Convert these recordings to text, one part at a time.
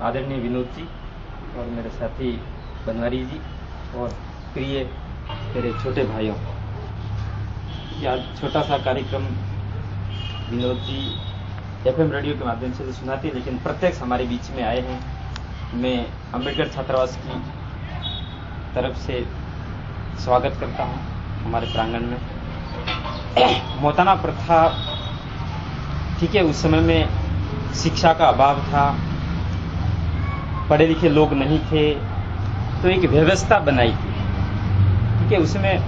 आदरणीय विनोद जी और मेरे साथी बनवारी जी और प्रिय मेरे छोटे भाइयों, आज छोटा सा कार्यक्रम विनोद जी FM रेडियो के माध्यम से तो सुनाते हैं, लेकिन प्रत्यक्ष हमारे बीच में आए हैं। मैं अम्बेडकर छात्रावास की तरफ से स्वागत करता हूं हमारे प्रांगण में। मौताना प्रथा, ठीक है, उस समय में शिक्षा का अभाव था, पढ़े लिखे लोग नहीं थे, तो एक व्यवस्था बनाई थी, ठीक है, उसमें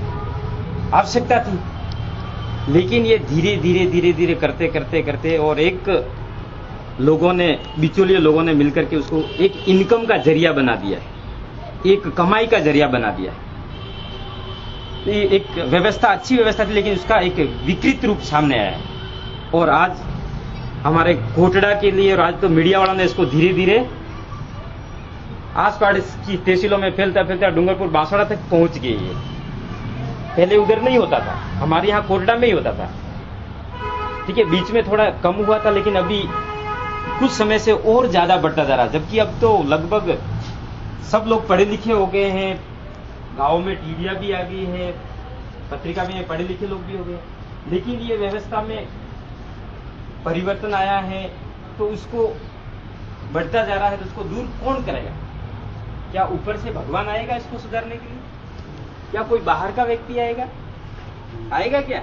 आवश्यकता थी। लेकिन ये धीरे धीरे करते करते करते और एक लोगों ने, बिचौलिए लोगों ने मिलकर के उसको एक इनकम का जरिया बना दिया है, एक कमाई का जरिया बना दिया है। एक व्यवस्था, अच्छी व्यवस्था थी, लेकिन उसका एक विकृत रूप सामने आया है। और आज हमारे कोटड़ा के लिए, और आज तो मीडिया वालों ने इसको धीरे धीरे आस पास की तहसीलों में फैलता फैलता डूंगरपुर बांसवाड़ा तक पहुंच गई है। पहले उधर नहीं होता था, हमारे यहाँ कोटड़ा में ही होता था, ठीक है, बीच में थोड़ा कम हुआ था, लेकिन अभी कुछ समय से और ज्यादा बढ़ता जा रहा है। जबकि अब तो लगभग सब लोग पढ़े लिखे हो गए हैं, गाँव में टीवियां भी आ गई है, पत्रिका में पढ़े लिखे लोग भी हो गए, लेकिन ये व्यवस्था में परिवर्तन आया है, तो उसको बढ़ता जा रहा है, तो उसको दूर कौन करेगा? क्या ऊपर से भगवान आएगा इसको सुधारने के लिए? क्या कोई बाहर का व्यक्ति आएगा? आएगा क्या?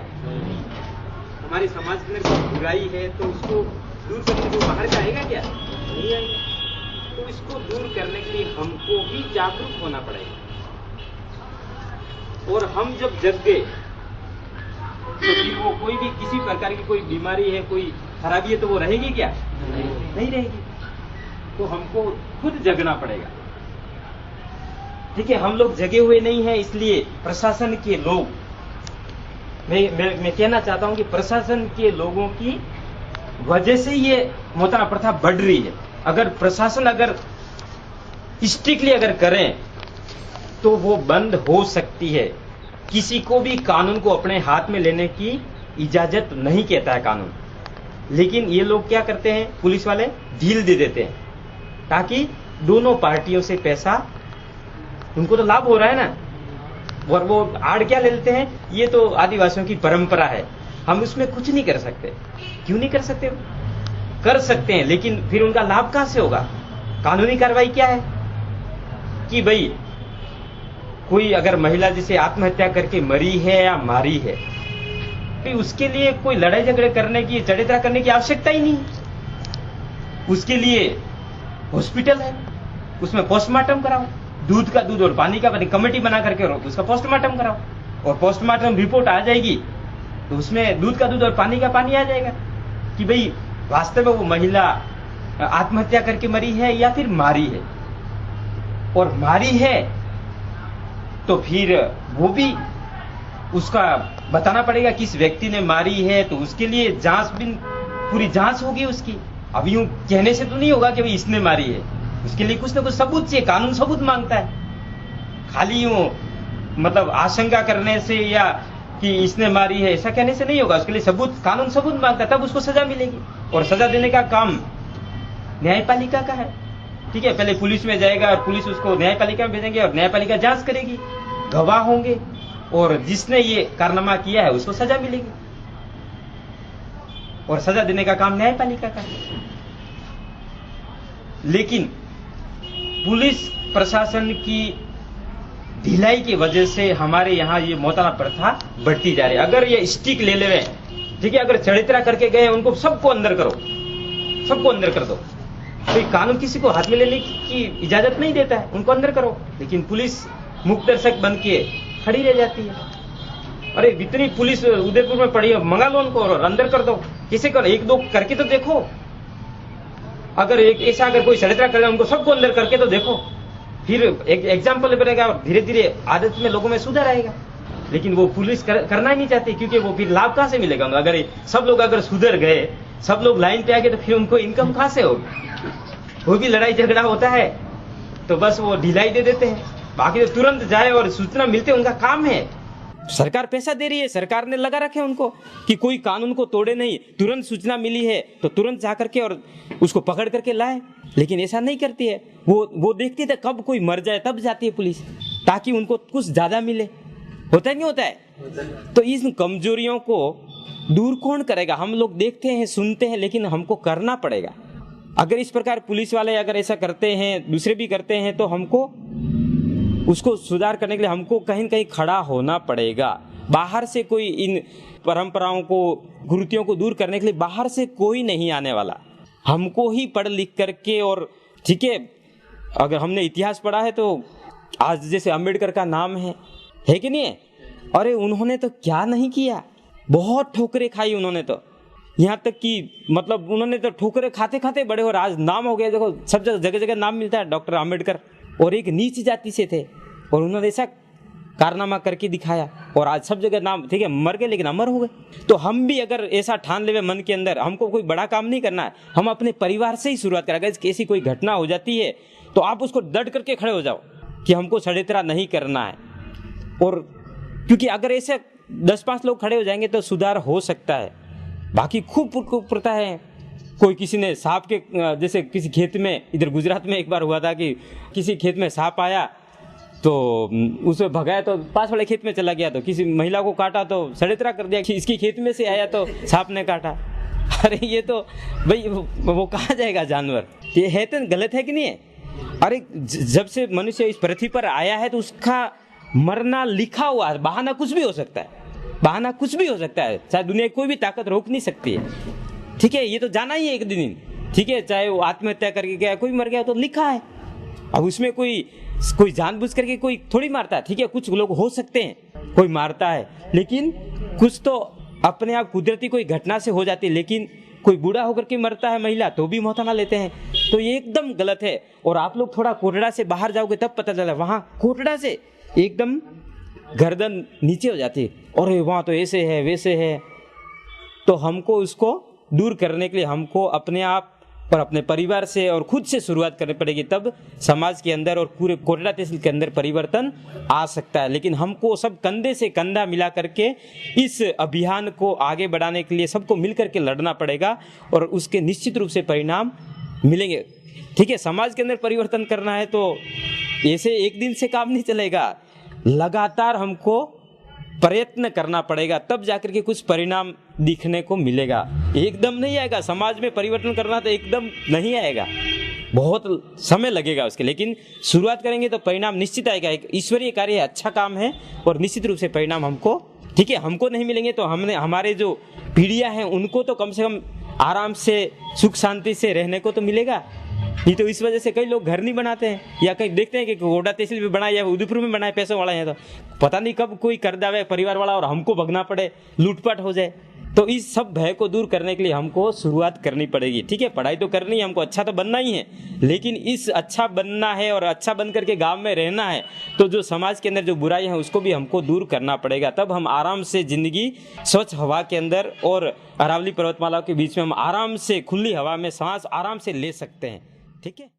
हमारे समाज में कोई बुराई है तो उसको दूर करने को बाहर का आएगा क्या? नहीं आएगा। तो इसको दूर करने के लिए हमको भी जागरूक होना पड़ेगा। और हम जब जग गए तो फिर वो कोई भी किसी प्रकार की कोई बीमारी है, कोई खराबी है, तो वो रहेगी क्या? नहीं रहेगी। तो हमको खुद जगना पड़ेगा, ठीक है। हम लोग जगे हुए नहीं हैं, इसलिए प्रशासन के लोग, मैं कहना चाहता हूं कि प्रशासन के लोगों की वजह से ये मौताना प्रथा बढ़ रही है। अगर प्रशासन अगर स्ट्रिक्टली अगर करें तो वो बंद हो सकती है। किसी को भी कानून को अपने हाथ में लेने की इजाजत नहीं कहता है कानून, लेकिन ये लोग क्या करते हैं, पुलिस वाले ढील दे देते हैं ताकि दोनों पार्टियों से पैसा, उनको तो लाभ हो रहा है ना, और वो आड़ क्या ले लेते हैं, ये तो आदिवासियों की परंपरा है, हम उसमें कुछ नहीं कर सकते। क्यों नहीं कर सकते? कर सकते हैं, लेकिन फिर उनका लाभ कहां से होगा? कानूनी कार्रवाई क्या है कि भाई कोई अगर महिला जिसे आत्महत्या करके मरी है या मारी है, फिर उसके लिए कोई लड़ाई झगड़े करने की, चरित्रा करने की आवश्यकता ही नहीं। उसके लिए हॉस्पिटल है, उसमें पोस्टमार्टम कराओ, दूध का दूध और पानी का पानी कमेटी बना करके उसका पोस्टमार्टम कराओ, और पोस्टमार्टम रिपोर्ट आ जाएगी तो उसमें दूध का दूध और पानी का पानी आ जाएगा कि भाई वास्तव में वो महिला आत्महत्या करके मरी है या फिर मारी है। और मारी है तो फिर वो भी उसका बताना पड़ेगा किस व्यक्ति ने मारी है, तो उसके लिए जांच भी, पूरी जांच होगी उसकी। अब यूं कहने से तो नहीं होगा कि भाई इसने मारी है, उसके लिए कुछ ना कुछ सबूत चाहिए, कानून सबूत मांगता है। खाली यूं मतलब आशंका करने से या कि इसने मारी है ऐसा कहने से नहीं होगा, उसके लिए सबूत, कानून सबूत मांगता है, तब उसको सजा मिलेगी। और सजा देने का काम न्यायपालिका का है, ठीक है। पहले पुलिस में जाएगा और पुलिस उसको न्यायपालिका में भेजेंगे और न्यायपालिका जांच करेगी, गवाह होंगे, और जिसने ये कारनामा किया है उसको सजा मिलेगी, और सजा देने का काम न्यायपालिका का है। लेकिन पुलिस प्रशासन की ढिलाई की वजह से हमारे यहाँ ये मौताना प्रथा बढ़ती जा रही है। अगर ये स्टिक ले ले, ठीक है, अगर चरित्रा करके गए उनको सबको अंदर करो, सबको अंदर कर दो। तो कानून किसी को हाथ में लेने की इजाजत नहीं देता है, उनको अंदर करो, लेकिन पुलिस मुख दर्शक बन के खड़ी रह जाती है। अरे इतनी पुलिस उदयपुर में पड़ी है, मंगा लो उनको और अंदर कर दो। किसे कर, एक दो करके तो देखो। अगर एक ऐसा अगर कोई चरित्रा कर रहा है, उनको सबको अंदर करके तो देखो, फिर एक एग्जाम्पल बनेगा और धीरे धीरे आदत में लोगों में सुधार आएगा। लेकिन वो पुलिस करना ही नहीं चाहती, क्योंकि वो फिर लाभ कहां से मिलेगा? अगर सब लोग अगर सुधर गए, सब लोग लाइन पे आ गए, तो फिर उनको इनकम कहां से होगी? वो भी लड़ाई झगड़ा होता है तो बस वो ढिलाई दे देते हैं, बाकी तो तुरंत जाए और सूचना मिलते, उनका काम है। सरकार पैसा दे रही है, सरकार ने लगा रखे उनको कि कोई कानून को तोड़े नहीं, तुरंत सूचना मिली है तो तुरंत जा करके और उसको पकड़ करके लाए। लेकिन ऐसा नहीं करती है, वो देखती है कब कोई मर जाए तब जाती है पुलिस, ताकि उनको कुछ ज्यादा मिले। होता है नहीं होता है? तो इन कमजोरियों को दूर कौन करेगा? हम लोग देखते हैं, सुनते हैं, लेकिन हमको करना पड़ेगा। अगर इस प्रकार पुलिस वाले अगर ऐसा करते हैं, दूसरे भी करते हैं, तो हमको उसको सुधार करने के लिए हमको कहीं न कहीं खड़ा होना पड़ेगा। बाहर से कोई इन परंपराओं को, कुरीतियों को दूर करने के लिए बाहर से कोई नहीं आने वाला। हमको ही पढ़ लिख करके, और ठीक है, अगर हमने इतिहास पढ़ा है तो आज जैसे अम्बेडकर का नाम है कि नहीं है? अरे उन्होंने तो क्या नहीं किया, बहुत ठोकरें खाई उन्होंने तो, यहाँ तक कि मतलब उन्होंने तो ठोकरें खाते खाते बड़े और आज नाम हो गया। देखो सब जगह जगह नाम मिलता है डॉक्टर अम्बेडकर, और एक नीच जाति से थे और उन्होंने ऐसा कारनामा करके दिखाया और आज सब जगह नाम, ठीक है, मर गए लेकिन अमर हो गए। तो हम भी अगर ऐसा ठान लेवे मन के अंदर, हमको कोई बड़ा काम नहीं करना है, हम अपने परिवार से ही शुरुआत करें। अगर ऐसी कोई घटना हो जाती है तो आप उसको डट करके खड़े हो जाओ कि हमको षड्यंत्र नहीं करना है। और क्योंकि अगर ऐसे 10-5 लोग खड़े हो जाएंगे तो सुधार हो सकता है। बाकी खूब प्रथा है, कोई किसी ने सांप के, जैसे किसी खेत में, इधर गुजरात में एक बार हुआ था कि किसी खेत में सांप आया तो उसे भगाया तो पास वाले खेत में चला गया, तो किसी महिला को काटा तो षड्यंत्र कर दिया कि इसकी खेत में से आया तो सांप ने काटा। अरे ये तो भाई वो कहाँ जाएगा जानवर? ये है तो गलत है कि नहीं है? अरे जब से मनुष्य इस पृथ्वी पर आया है तो उसका मरना लिखा हुआ है। बहाना कुछ भी हो सकता है, बहाना कुछ भी हो सकता है, चाहे दुनिया की कोई भी ताकत रोक नहीं सकती है। ठीक है, ये तो जाना ही है एक दिन, ठीक है, चाहे वो आत्महत्या करके गया, कोई मर गया तो लिखा है। अब उसमें कोई जानबूझ करके कोई थोड़ी मारता है। ठीक है, कुछ लोग हो सकते हैं कोई मारता है, लेकिन कुछ तो अपने आप कुदरती कोई घटना से हो जाती है। लेकिन कोई बूढ़ा होकर के मरता है महिला तो भी मौताना लेते हैं, तो ये एकदम गलत है। और आप लोग थोड़ा कोटड़ा से बाहर जाओगे तब पता चला, वहाँ कोटड़ा से एकदम गर्दन नीचे हो जाती है, और वहाँ तो ऐसे है वैसे है। तो हमको उसको दूर करने के लिए हमको अपने आप और अपने परिवार से और खुद से शुरुआत करनी पड़ेगी, तब समाज के अंदर और पूरे कोटड़ा तहसील के अंदर परिवर्तन आ सकता है। लेकिन हमको सब कंधे से कंधा मिला करके इस अभियान को आगे बढ़ाने के लिए सबको मिल करके लड़ना पड़ेगा, और उसके निश्चित रूप से परिणाम मिलेंगे। ठीक है, समाज के अंदर परिवर्तन करना है तो ऐसे एक दिन से काम नहीं चलेगा, लगातार हमको प्रयत्न करना पड़ेगा, तब जाकर के कुछ परिणाम दिखने को मिलेगा। एकदम नहीं आएगा, समाज में परिवर्तन करना तो एकदम नहीं आएगा, बहुत समय लगेगा उसके, लेकिन शुरुआत करेंगे तो परिणाम निश्चित आएगा। एक ईश्वरीय कार्य है, अच्छा काम है, और निश्चित रूप से परिणाम हमको, ठीक है, हमको नहीं मिलेंगे तो हमारे जो पीढ़ियां हैं उनको तो कम से कम आराम से सुख शांति से रहने को तो मिलेगा। नहीं तो इस वजह से कई लोग घर नहीं बनाते हैं, या कहीं देखते हैं कि कोटा तहसील में बनाए या उदयपुर में बनाए पैसों वाला है, तो पता नहीं कब कोई कर दावे परिवार वाला और हमको भगना पड़े, लूटपाट हो जाए। तो इस सब भय को दूर करने के लिए हमको शुरुआत करनी पड़ेगी। ठीक है, पढ़ाई तो करनी है, हमको अच्छा तो बनना ही है, लेकिन इस अच्छा बनना है और अच्छा बन करके गांव में रहना है, तो जो समाज के अंदर जो बुराई है उसको भी हमको दूर करना पड़ेगा। तब हम आराम से जिंदगी स्वच्छ हवा के अंदर और अरावली पर्वतमाला के बीच में हम आराम से खुली हवा में सांस आराम से ले सकते हैं। ठीक है।